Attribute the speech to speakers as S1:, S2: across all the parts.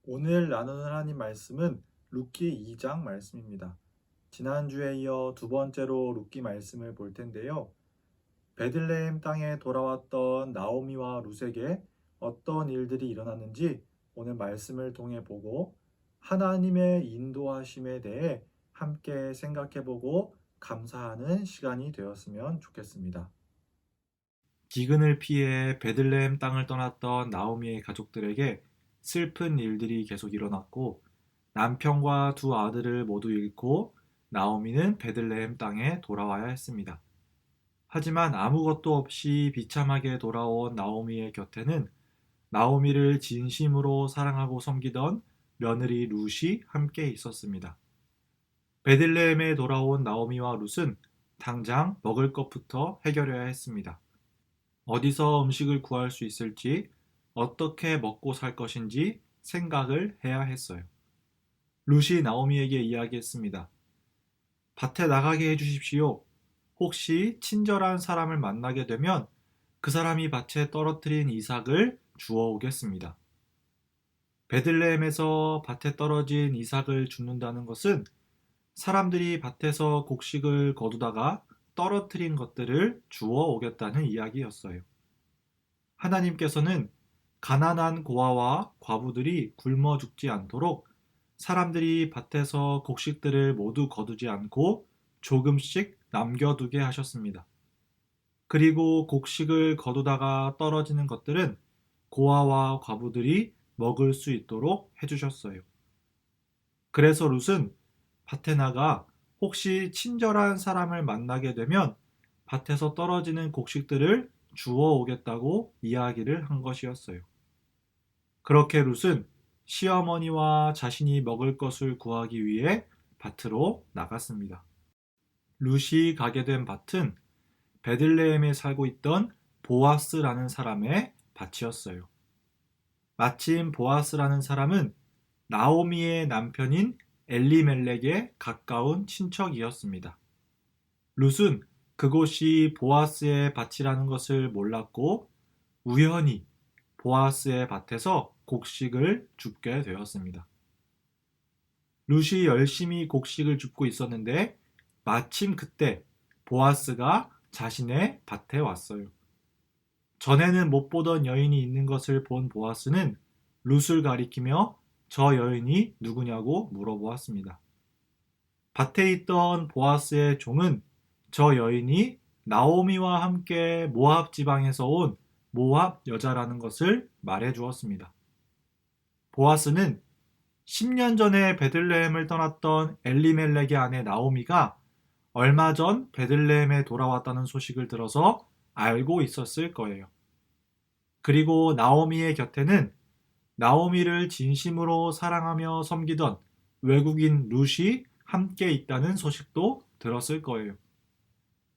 S1: 오늘 나누는 하나님 말씀은 룻기 2장 말씀입니다. 지난주에 이어 두 번째로 룻기 말씀을 볼 텐데요. 베들레헴 땅에 돌아왔던 나오미와 룻에게 어떤 일들이 일어났는지 오늘 말씀을 통해 보고 하나님의 인도하심에 대해 함께 생각해 보고 감사하는 시간이 되었으면 좋겠습니다.
S2: 기근을 피해 베들레헴 땅을 떠났던 나오미의 가족들에게 슬픈 일들이 계속 일어났고 남편과 두 아들을 모두 잃고 나오미는 베들레헴 땅에 돌아와야 했습니다. 하지만 아무것도 없이 비참하게 돌아온 나오미의 곁에는 나오미를 진심으로 사랑하고 섬기던 며느리 룻이 함께 있었습니다. 베들레헴에 돌아온 나오미와 룻은 당장 먹을 것부터 해결해야 했습니다. 어디서 음식을 구할 수 있을지, 어떻게 먹고 살 것인지 생각을 해야 했어요. 룻이 나오미에게 이야기했습니다. 밭에 나가게 해주십시오. 혹시 친절한 사람을 만나게 되면 그 사람이 밭에 떨어뜨린 이삭을 주워오겠습니다. 베들레헴에서 밭에 떨어진 이삭을 줍는다는 것은 사람들이 밭에서 곡식을 거두다가 떨어뜨린 것들을 주워오겠다는 이야기였어요. 하나님께서는 가난한 고아와 과부들이 굶어 죽지 않도록 사람들이 밭에서 곡식들을 모두 거두지 않고 조금씩 남겨두게 하셨습니다. 그리고 곡식을 거두다가 떨어지는 것들은 고아와 과부들이 먹을 수 있도록 해주셨어요. 그래서 룻은 밭에 나가 혹시 친절한 사람을 만나게 되면 밭에서 떨어지는 곡식들을 주워 오겠다고 이야기를 한 것이었어요. 그렇게 룻은 시어머니와 자신이 먹을 것을 구하기 위해 밭으로 나갔습니다. 룻이 가게 된 밭은 베들레헴에 살고 있던 보아스라는 사람의 밭이었어요. 마침 보아스라는 사람은 나오미의 남편인 엘리멜렉의 가까운 친척이었습니다. 룻은 그곳이 보아스의 밭이라는 것을 몰랐고 우연히 보아스의 밭에서 곡식을 줍게 되었습니다. 룻이 열심히 곡식을 줍고 있었는데 마침 그때 보아스가 자신의 밭에 왔어요. 전에는 못 보던 여인이 있는 것을 본 보아스는 룻을 가리키며 저 여인이 누구냐고 물어보았습니다. 밭에 있던 보아스의 종은 저 여인이 나오미와 함께 모압 지방에서 온 모압 여자라는 것을 말해 주었습니다. 보아스는 10년 전에 베들레헴을 떠났던 엘리멜렉의 아내 나오미가 얼마 전 베들레헴에 돌아왔다는 소식을 들어서 알고 있었을 거예요. 그리고 나오미의 곁에는 나오미를 진심으로 사랑하며 섬기던 외국인 룻이 함께 있다는 소식도 들었을 거예요.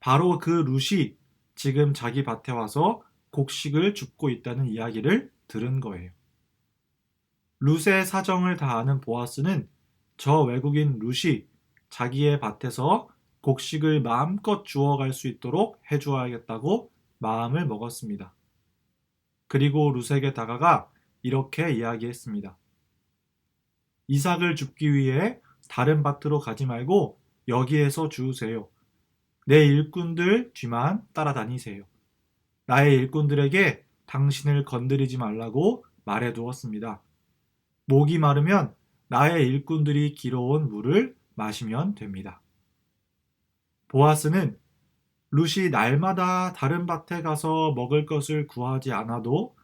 S2: 바로 그 룻이 지금 자기 밭에 와서 곡식을 줍고 있다는 이야기를 들은 거예요. 룻의 사정을 다 아는 보아스는 저 외국인 룻이 자기의 밭에서 곡식을 마음껏 주워갈 수 있도록 해주어야겠다고 마음을 먹었습니다. 그리고 룻에게 다가가 이렇게 이야기했습니다. 이삭을 줍기 위해 다른 밭으로 가지 말고 여기에서 주우세요. 내 일꾼들 뒤만 따라다니세요. 나의 일꾼들에게 당신을 건드리지 말라고 말해두었습니다. 목이 마르면 나의 일꾼들이 길어온 물을 마시면 됩니다. 보아스는 룻이 날마다 다른 밭에 가서 먹을 것을 구하지 않아도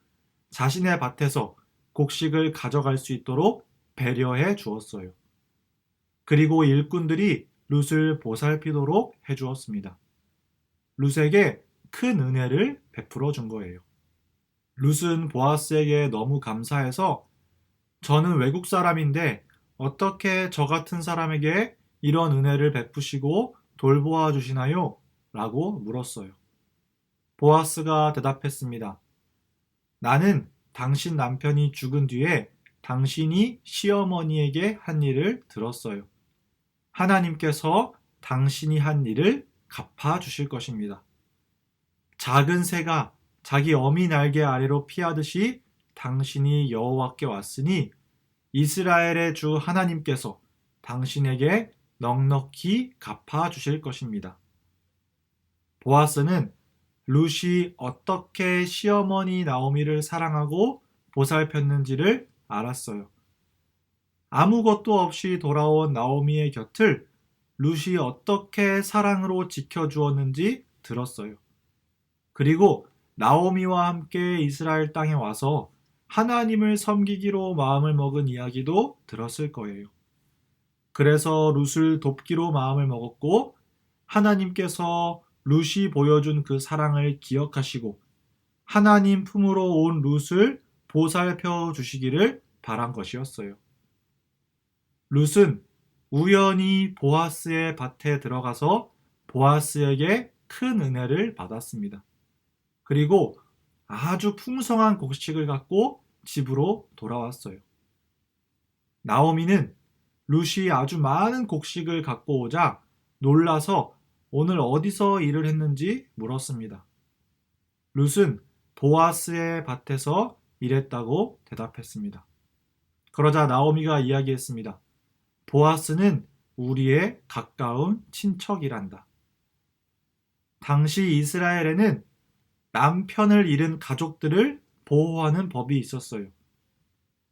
S2: 자신의 밭에서 곡식을 가져갈 수 있도록 배려해 주었어요. 그리고 일꾼들이 룻을 보살피도록 해 주었습니다. 룻에게 큰 은혜를 베풀어 준 거예요. 룻은 보아스에게 너무 감사해서 저는 외국 사람인데 어떻게 저 같은 사람에게 이런 은혜를 베푸시고 돌보아 주시나요? 라고 물었어요. 보아스가 대답했습니다. 나는 당신 남편이 죽은 뒤에 당신이 시어머니에게 한 일을 들었어요. 하나님께서 당신이 한 일을 갚아 주실 것입니다. 작은 새가 자기 어미 날개 아래로 피하듯이 당신이 여호와께 왔으니 이스라엘의 주 하나님께서 당신에게 넉넉히 갚아주실 것입니다. 보아스는 룻이 어떻게 시어머니 나오미를 사랑하고 보살폈는지를 알았어요. 아무것도 없이 돌아온 나오미의 곁을 룻이 어떻게 사랑으로 지켜주었는지 들었어요. 그리고 나오미와 함께 이스라엘 땅에 와서 하나님을 섬기기로 마음을 먹은 이야기도 들었을 거예요. 그래서 룻을 돕기로 마음을 먹었고 하나님께서 룻이 보여준 그 사랑을 기억하시고 하나님 품으로 온 룻을 보살펴 주시기를 바란 것이었어요. 룻은 우연히 보아스의 밭에 들어가서 보아스에게 큰 은혜를 받았습니다. 그리고 아주 풍성한 곡식을 갖고 집으로 돌아왔어요. 나오미는 룻이 아주 많은 곡식을 갖고 오자 놀라서 오늘 어디서 일을 했는지 물었습니다. 룻은 보아스의 밭에서 일했다고 대답했습니다. 그러자 나오미가 이야기했습니다. 보아스는 우리의 가까운 친척이란다. 당시 이스라엘에는 남편을 잃은 가족들을 보호하는 법이 있었어요.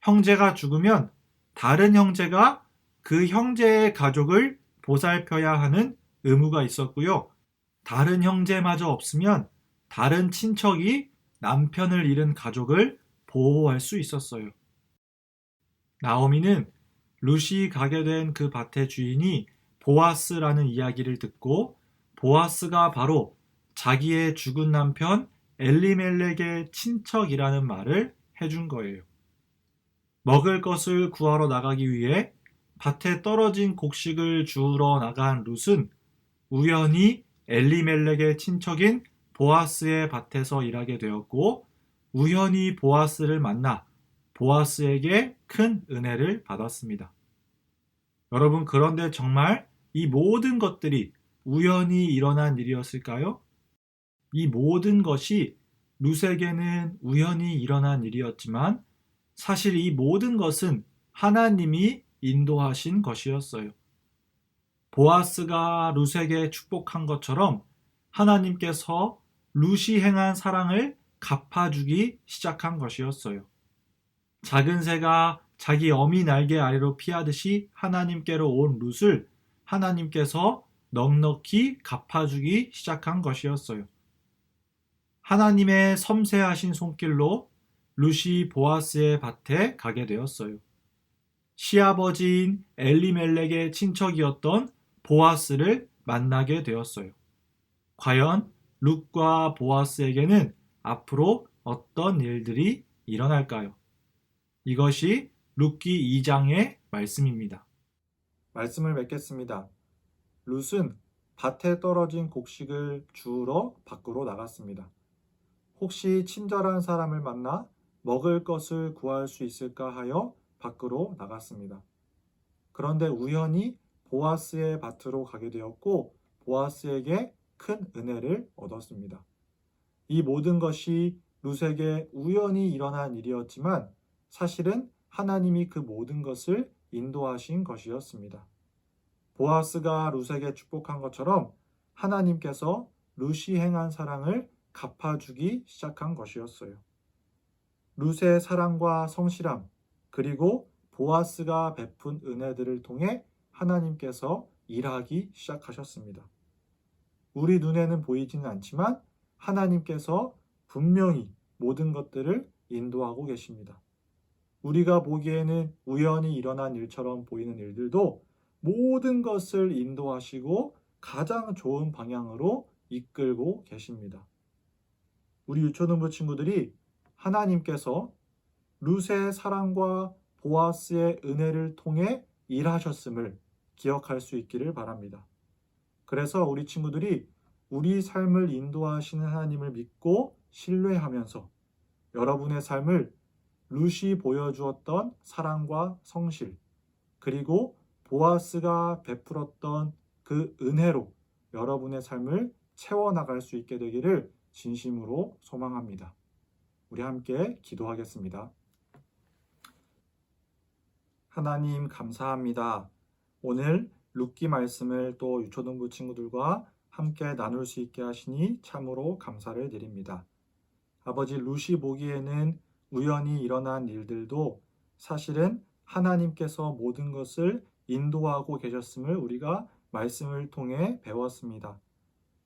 S2: 형제가 죽으면 다른 형제가 그 형제의 가족을 보살펴야 하는 의무가 있었고요. 다른 형제마저 없으면 다른 친척이 남편을 잃은 가족을 보호할 수 있었어요. 나오미는 룻이 가게 된 그 밭의 주인이 보아스라는 이야기를 듣고 보아스가 바로 자기의 죽은 남편 엘리멜렉의 친척이라는 말을 해준 거예요. 먹을 것을 구하러 나가기 위해 밭에 떨어진 곡식을 주우러 나간 룻은 우연히 엘리멜렉의 친척인 보아스의 밭에서 일하게 되었고 우연히 보아스를 만나 보아스에게 큰 은혜를 받았습니다. 여러분, 그런데 정말 이 모든 것들이 우연히 일어난 일이었을까요? 이 모든 것이 룻에게는 우연히 일어난 일이었지만 사실 이 모든 것은 하나님이 인도하신 것이었어요. 보아스가 룻에게 축복한 것처럼 하나님께서 룻이 행한 사랑을 갚아주기 시작한 것이었어요. 작은 새가 자기 어미 날개 아래로 피하듯이 하나님께로 온 룻을 하나님께서 넉넉히 갚아주기 시작한 것이었어요. 하나님의 섬세하신 손길로 룻이 보아스의 밭에 가게 되었어요. 시아버지인 엘리멜렉의 친척이었던 보아스를 만나게 되었어요. 과연 룻과 보아스에게는 앞으로 어떤 일들이 일어날까요? 이것이 룻기 2장의 말씀입니다.
S1: 말씀을 맺겠습니다. 룻은 밭에 떨어진 곡식을 주우러 밖으로 나갔습니다. 혹시 친절한 사람을 만나 먹을 것을 구할 수 있을까 하여 밖으로 나갔습니다. 그런데 우연히 보아스의 밭으로 가게 되었고 보아스에게 큰 은혜를 얻었습니다. 이 모든 것이 룻에게 우연히 일어난 일이었지만 사실은 하나님이 그 모든 것을 인도하신 것이었습니다. 보아스가 룻에게 축복한 것처럼 하나님께서 룻이 행한 사랑을 갚아주기 시작한 것이었어요. 룻의 사랑과 성실함, 그리고 보아스가 베푼 은혜들을 통해 하나님께서 일하기 시작하셨습니다. 우리 눈에는 보이지는 않지만 하나님께서 분명히 모든 것들을 인도하고 계십니다. 우리가 보기에는 우연히 일어난 일처럼 보이는 일들도 모든 것을 인도하시고 가장 좋은 방향으로 이끌고 계십니다. 우리 유초등부 친구들이 하나님께서 룻의 사랑과 보아스의 은혜를 통해 일하셨음을 기억할 수 있기를 바랍니다. 그래서 우리 친구들이 우리 삶을 인도하시는 하나님을 믿고 신뢰하면서 여러분의 삶을 룻이 보여주었던 사랑과 성실, 그리고 보아스가 베풀었던 그 은혜로 여러분의 삶을 채워나갈 수 있게 되기를 진심으로 소망합니다. 우리 함께 기도하겠습니다. 하나님 감사합니다. 오늘 룻기 말씀을 또 유초등부 친구들과 함께 나눌 수 있게 하시니 참으로 감사를 드립니다. 아버지, 룻이 보기에는 우연히 일어난 일들도 사실은 하나님께서 모든 것을 인도하고 계셨음을 우리가 말씀을 통해 배웠습니다.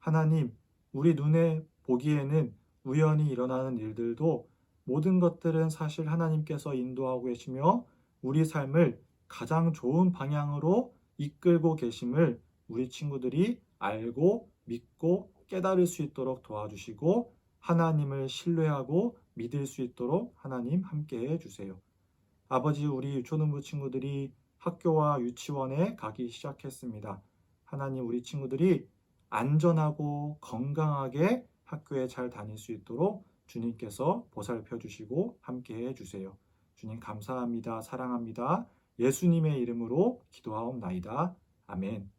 S1: 하나님, 우리 눈에 보기에는 우연히 일어나는 일들도 모든 것들은 사실 하나님께서 인도하고 계시며 우리 삶을 가장 좋은 방향으로 이끌고 계심을 우리 친구들이 알고 믿고 깨달을 수 있도록 도와주시고 하나님을 신뢰하고 믿을 수 있도록 하나님 함께해 주세요. 아버지, 우리 유초등부 친구들이 학교와 유치원에 가기 시작했습니다. 하나님, 우리 친구들이 안전하고 건강하게 학교에 잘 다닐 수 있도록 주님께서 보살펴 주시고 함께해 주세요. 주님 감사합니다. 사랑합니다. 예수님의 이름으로 기도하옵나이다. 아멘.